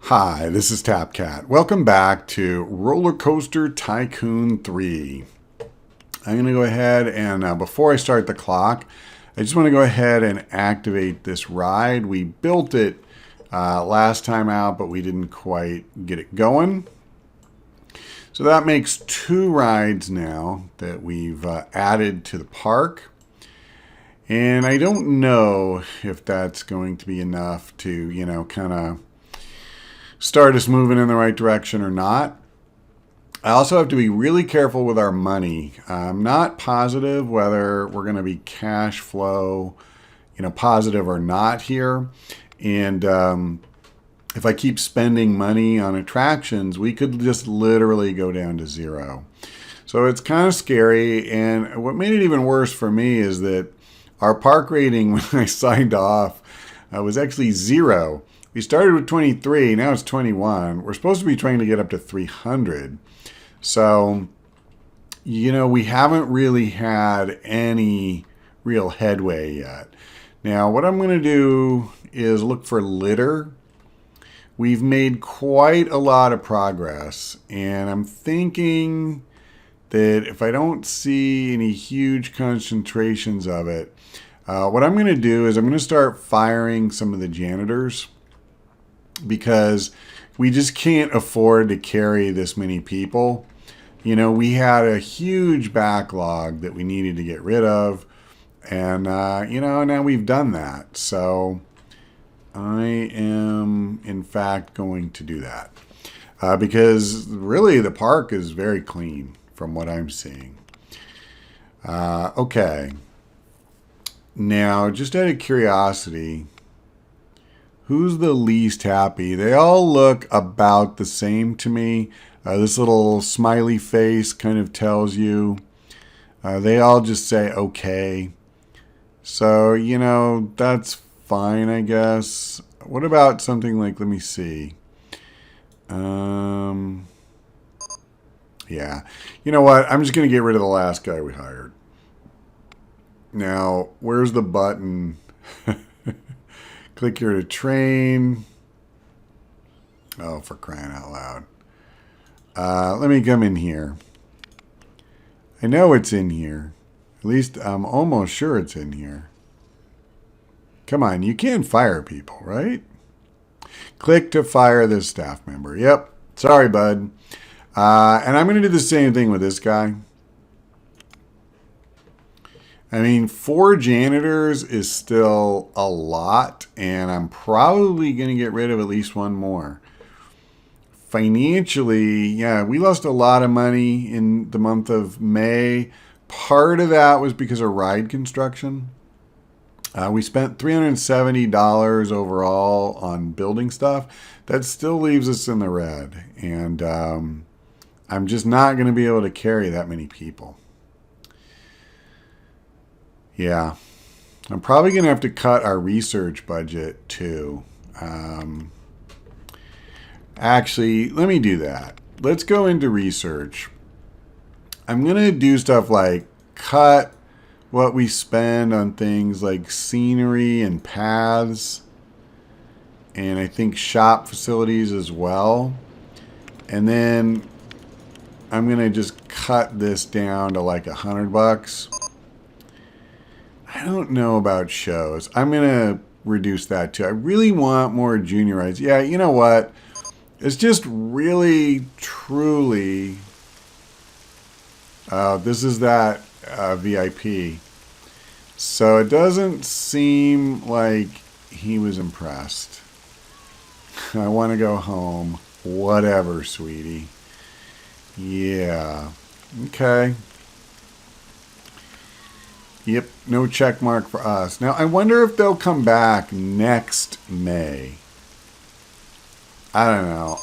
Hi, this is TapCat. Welcome back to RollerCoaster Tycoon 3. I'm going to go ahead and before I start the clock, I just want to go ahead and activate this ride. We built it last time out, but we didn't quite get it going. So that makes 2 rides now that we've added to the park. And I don't know if that's going to be enough to, kind of start us moving in the right direction or not. I also have to be really careful with our money. I'm not positive whether we're going to be cash flow, positive or not here. And if I keep spending money on attractions, we could just literally go down to 0. So it's kind of scary. And what made it even worse for me is that our park rating when I signed off was actually 0. We started with 23, now it's 21. We're supposed to be trying to get up to 300. So, we haven't really had any real headway yet. Now, what I'm going to do is look for litter. We've made quite a lot of progress, and I'm thinking that if I don't see any huge concentrations of it, what I'm going to do is I'm going to start firing some of the janitors, because we just can't afford to carry this many people. We had a huge backlog that we needed to get rid of. And, now we've done that. So I am, in fact, going to do that. Because really the park is very clean from what I'm seeing. Okay. Now, just out of curiosity, who's the least happy? They all look about the same to me. This little smiley face kind of tells you. They all just say okay. So, that's fine, I guess. What about something like, let me see. Yeah. You know what? I'm just going to get rid of the last guy we hired. Now, where's the button? Click here to train. Oh, for crying out loud. Let me come in here. I know it's in here. At least I'm almost sure it's in here. Come on, you can fire people, right? Click to fire this staff member. Yep. Sorry, bud. And I'm going to do the same thing with this guy. 4 janitors is still a lot, and I'm probably going to get rid of at least 1 more. Financially, yeah, we lost a lot of money in the month of May. Part of that was because of ride construction. We spent $370 overall on building stuff. That still leaves us in the red, and I'm just not going to be able to carry that many people. Yeah, I'm probably going to have to cut our research budget too. Actually, let me do that. Let's go into research. I'm going to do stuff like cut what we spend on things like scenery and paths, and I think shop facilities as well. And then I'm going to just cut this down to like $100. I don't know about shows. I'm going to reduce that too. I really want more junior rides. Yeah, you know what? It's just really, truly... this is that VIP. So it doesn't seem like he was impressed. I want to go home. Whatever, sweetie. Yeah. Okay. Yep, no check mark for us. Now, I wonder if they'll come back next May. I don't know.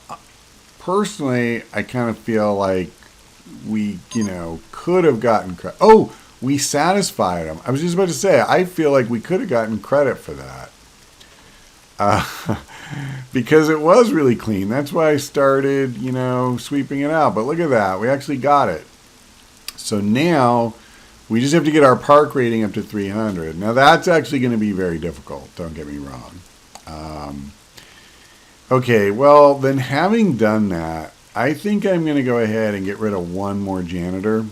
Personally, I kind of feel like we, could have gotten credit. Oh, we satisfied them. I was just about to say, I feel like we could have gotten credit for that. Because it was really clean. That's why I started, sweeping it out. But look at that. We actually got it. So now we just have to get our park rating up to 300. Now that's actually going to be very difficult. Don't get me wrong. Okay, well, then having done that, I think I'm going to go ahead and get rid of one more janitor.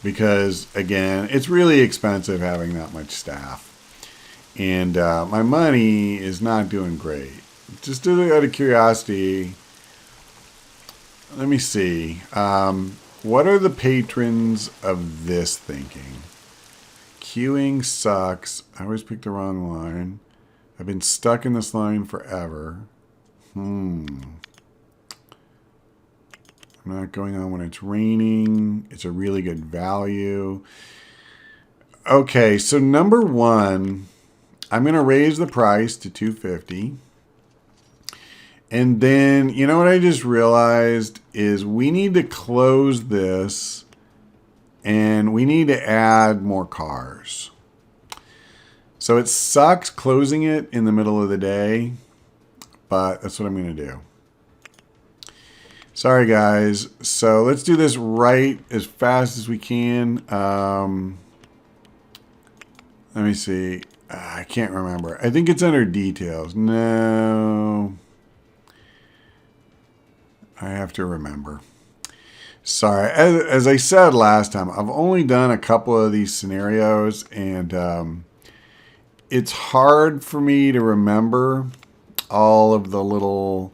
Because, again, it's really expensive having that much staff. And my money is not doing great. Just out of curiosity, let me see. What are the patrons of this thinking? Queuing sucks. I always pick the wrong line. I've been stuck in this line forever. I'm not going on when it's raining. It's a really good value. Okay, so number one, I'm going to raise the price to $250. And then, you know what I just realized is we need to close this and we need to add more cars. So it sucks closing it in the middle of the day, but that's what I'm going to do. Sorry, guys. So let's do this right as fast as we can. Let me see. I can't remember. I think it's under details. No. I have to remember. Sorry. As I said last time, I've only done a couple of these scenarios, and it's hard for me to remember all of the little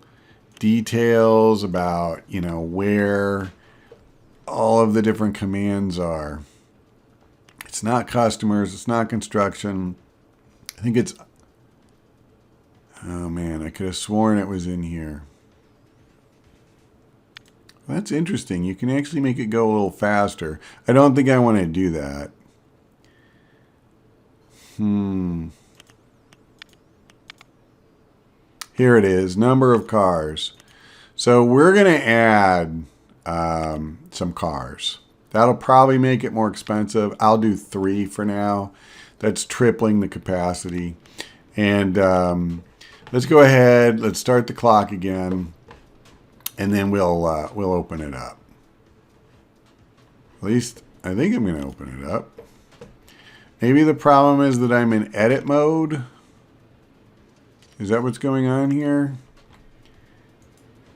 details about, you know, where all of the different commands are. It's not customers. It's not construction. I think it's... Oh, man. I could have sworn it was in here. Well, that's interesting. You can actually make it go a little faster. I don't think I want to do that. Here it is. Number of cars. So we're going to add some cars. That'll probably make it more expensive. I'll do 3 for now. That's tripling the capacity. And let's go ahead. Let's start the clock again. And then we'll open it up. At least I think I'm going to open it up. Maybe the problem is that I'm in edit mode. Is that what's going on here?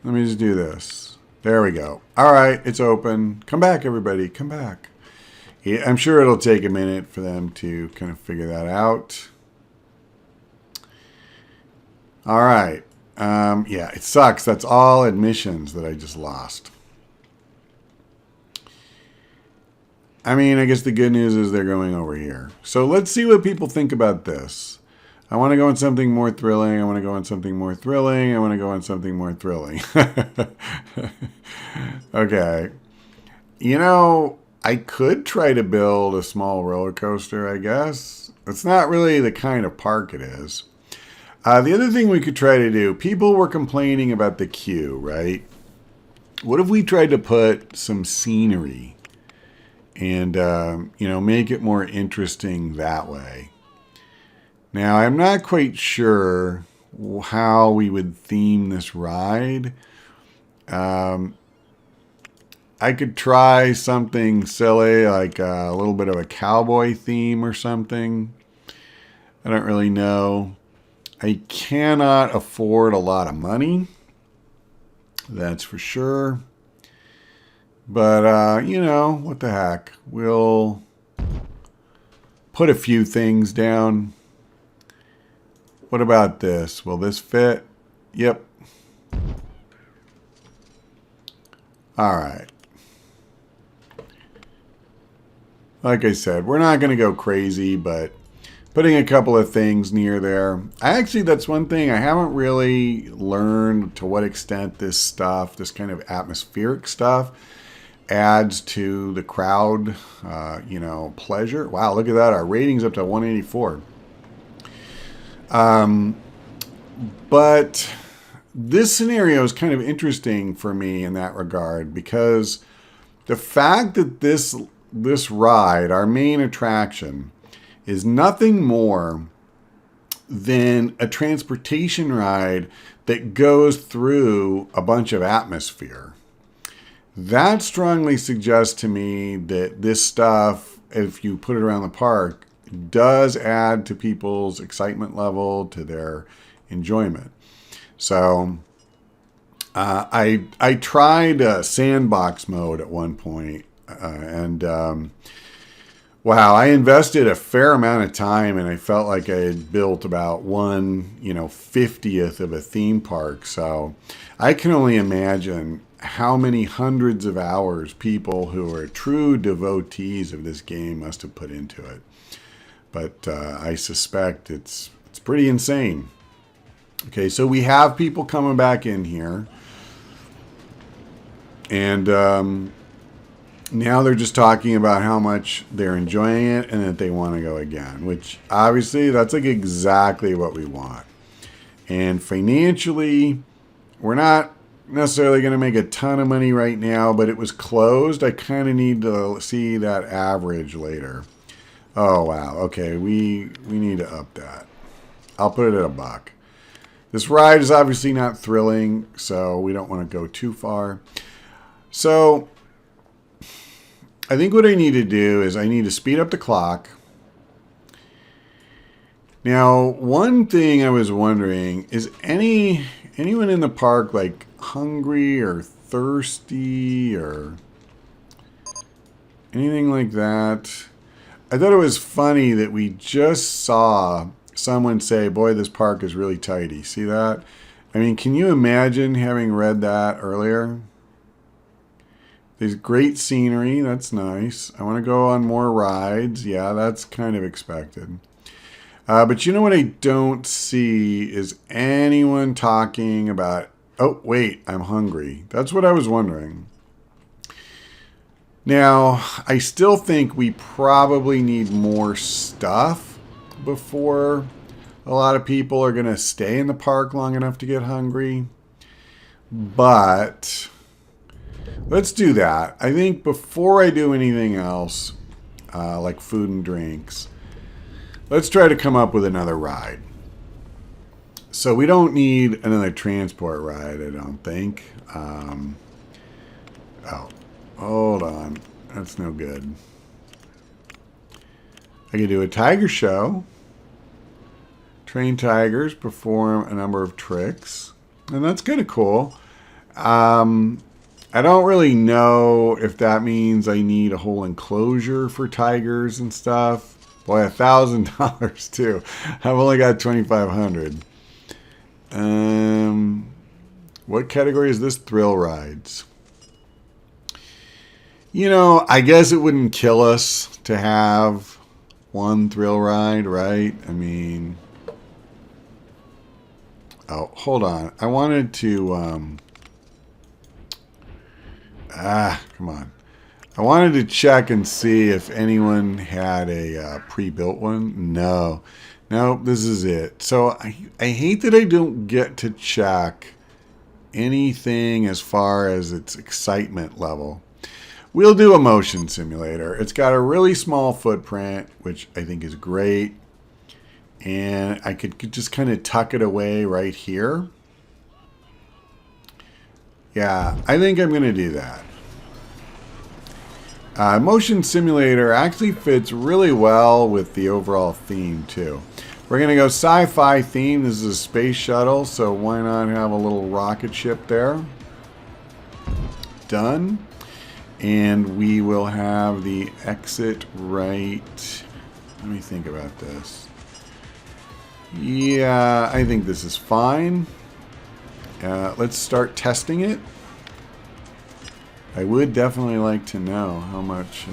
Let me just do this. There we go. All right, it's open. Come back, everybody. Come back. Yeah, I'm sure it'll take a minute for them to kind of figure that out. All right. Yeah, it sucks. That's all admissions that I just lost. I mean, I guess the good news is they're going over here. So let's see what people think about this. I want to go on something more thrilling. I want to go on something more thrilling. I want to go on something more thrilling. Okay. You know, I could try to build a small roller coaster, I guess. It's not really the kind of park it is. The other thing we could try to do, people were complaining about the queue, right? What if we tried to put some scenery and, you know, make it more interesting that way? Now, I'm not quite sure how we would theme this ride. I could try something silly, like a little bit of a cowboy theme or something. I don't really know. I cannot afford a lot of money. That's for sure. But, you know, what the heck. We'll put a few things down. What about this? Will this fit? Yep. All right. Like I said, we're not going to go crazy, but putting a couple of things near there. That's one thing I haven't really learned to what extent this stuff, this kind of atmospheric stuff, adds to the crowd, you know, pleasure. Wow, look at that. Our rating's up to 184. But this scenario is kind of interesting for me in that regard, because the fact that this ride, our main attraction, is nothing more than a transportation ride that goes through a bunch of atmosphere. That strongly suggests to me that this stuff, if you put it around the park, does add to people's excitement level, to their enjoyment. So I tried sandbox mode at one point, wow, I invested a fair amount of time, and I felt like I had built about 1/50th of a theme park. So I can only imagine how many hundreds of hours people who are true devotees of this game must have put into it. But I suspect it's pretty insane. Okay, so we have people coming back in here. And now they're just talking about how much they're enjoying it and that they want to go again, which obviously that's like exactly what we want. And financially, we're not necessarily going to make a ton of money right now, but it was closed. I kind of need to see that average later. Oh, wow. Okay, we need to up that. I'll put it at $1. This ride is obviously not thrilling, so we don't want to go too far. So I think what I need to do is I need to speed up the clock. Now, one thing I was wondering, is anyone in the park like hungry or thirsty or anything like that? I thought it was funny that we just saw someone say, boy, this park is really tidy. See that? I mean, can you imagine having read that earlier? There's great scenery. That's nice. I want to go on more rides. Yeah, that's kind of expected. But you know what I don't see is anyone talking about, oh, wait, I'm hungry. That's what I was wondering. Now, I still think we probably need more stuff before a lot of people are going to stay in the park long enough to get hungry. But let's do that. I think before I do anything else, like food and drinks, let's try to come up with another ride. So we don't need another transport ride, I don't think. Oh, hold on. That's no good. I could do a tiger show. Train tigers, perform a number of tricks. And that's kind of cool. I don't really know if that means I need a whole enclosure for tigers and stuff. Boy, $1,000 too. I've only got $2,500. What category is this? Thrill rides. You know, I guess it wouldn't kill us to have one thrill ride, right? I mean, oh, hold on. I wanted to, come on. I wanted to check and see if anyone had a pre-built one. No, this is it. So I hate that I don't get to check anything as far as its excitement level. We'll do a motion simulator. It's got a really small footprint, which I think is great. And I could just kind of tuck it away right here. Yeah, I think I'm going to do that. Motion simulator actually fits really well with the overall theme too. We're going to go sci-fi theme. This is a space shuttle, so why not have a little rocket ship there? Done. And we will have the exit right. Let me think about this. Yeah, I think this is fine. Let's start testing it. I would definitely like to know how much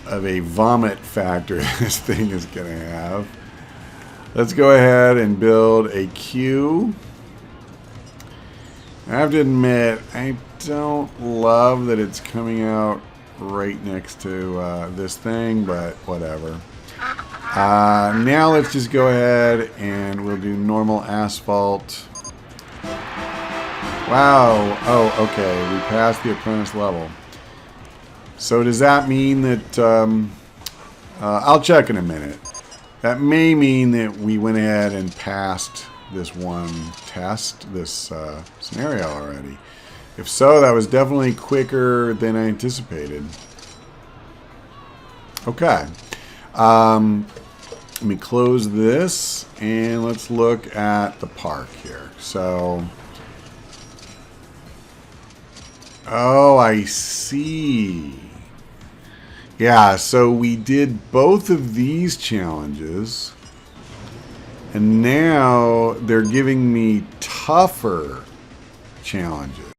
of a vomit factor this thing is going to have. Let's go ahead and build a queue. I have to admit, I don't love that it's coming out right next to this thing, but whatever. Now let's just go ahead and we'll do normal asphalt. Wow. Oh, okay. We passed the apprentice level. So does that mean that... I'll check in a minute. That may mean that we went ahead and passed this one test, this scenario already. If so, that was definitely quicker than I anticipated. Okay. Let me close this and let's look at the park here. So, oh, I see. Yeah, so we did both of these challenges, and now they're giving me tougher challenges.